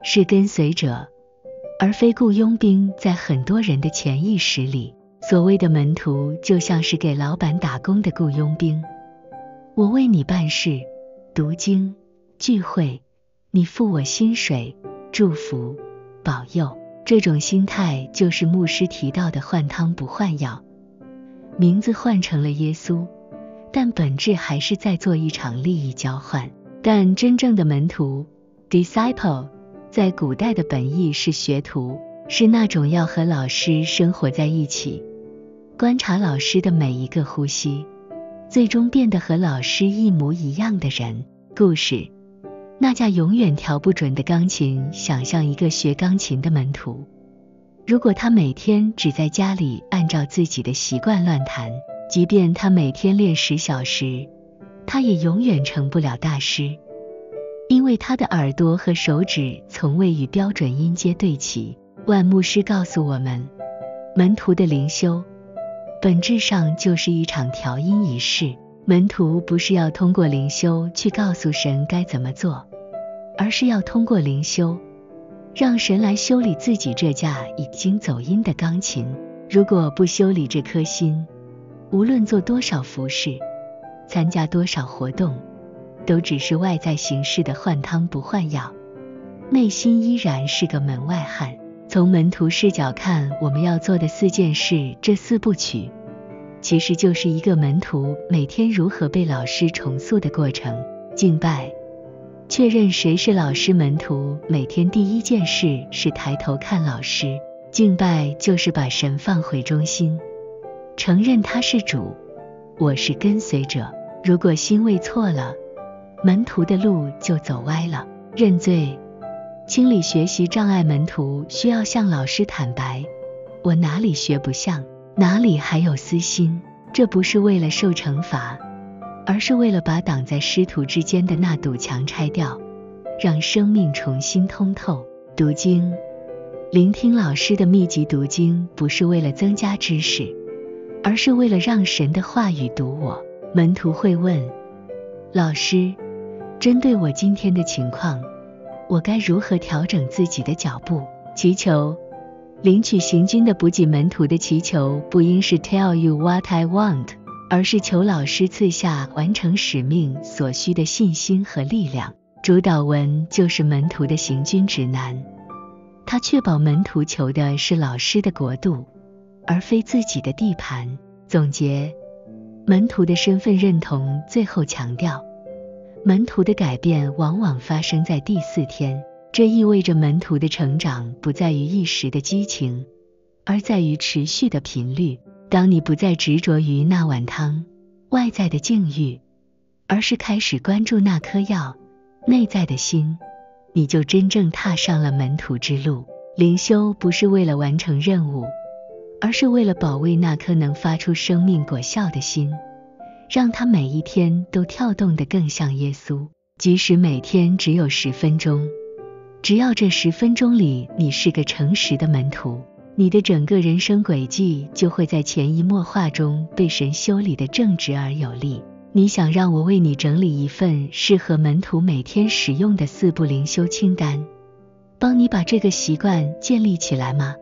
是跟隨者，而非僱傭兵。在很多人的潛意識裡，所謂的門徒就像是給老闆打工的僱傭兵。我為你辦事，讀經、聚會，你付我薪水、祝福、保佑。這種心態就是牧師提到的換湯不換藥，名字換成了耶穌，但本質還是在做一場利益交換。但真正的門徒 disciple 在古代的本意是學徒，是那種要和老師生活在一起，觀察老師的每一個呼吸，最終變得和老師一模一樣的人。故事：那架永遠調不準的鋼琴，想象一個學鋼琴的門徒，如果他每天只在家裡按照自己的習慣亂彈，即便他每天練10小時，他也永遠成不了大師，因為他的耳朵和手指從未與標準音階對齊。萬牧師告訴我們，門徒的靈修本質上就是一場調音儀式。門徒不是要通過靈修去告訴神該怎麼做，而是要通過靈修讓神來修理自己這架已經走音的鋼琴。如果不修理這顆心，無論做多少服事，參加多少活動，都只是外在形式的換湯不換藥，內心依然是個門外漢。從門徒視角看，我們要做的4件事，這4部曲其實就是一個門徒每天如何被老師重塑的過程。敬拜，確認誰是老師。門徒每天第一件事是抬頭看老師。敬拜就是把神放回中心，承認他是主，我是跟隨者。如果心位錯了，門徒的路就走歪了。認罪，清理學習障礙。門徒需要向老師坦白，我哪裡學不像，哪裡還有私心。這不是為了受懲罰，而是為了把擋在師徒之間的那堵牆拆掉，讓生命重新通透。讀經，聆聽老師的秘籍。讀經不是為了增加知識，而是為了讓神的話語讀我。門徒會問，老師，針對我今天的情況，我該如何調整自己的腳步？祈求，領取行軍的補給。門徒的祈求不應是 tell you what I want， 而是求老師賜下完成使命所需的信心和力量。主禱文就是門徒的行軍指南，它確保門徒求的是老師的國度，而非自己的地盤。總結，門徒的身份認同。最後強調，門徒的改變往往發生在第4天。這意味着門徒的成長不在於一時的激情，而在於持續的頻率。當你不再執着於那碗湯，外在的境遇，而是開始關注那顆藥，內在的心，你就真正踏上了門徒之路。靈修不是為了完成任務，而是為了保衛那顆能發出生命果效的心，讓它每一天都跳動得更像耶穌。即使每天只有10分鐘，只要這10分鐘裡你是個誠實的門徒，你的整個人生軌跡就會在潛移默化中被神修理得正直而有力。你想讓我為你整理一份適合門徒每天使用的4步靈修清單，幫你把這個習慣建立起來嗎？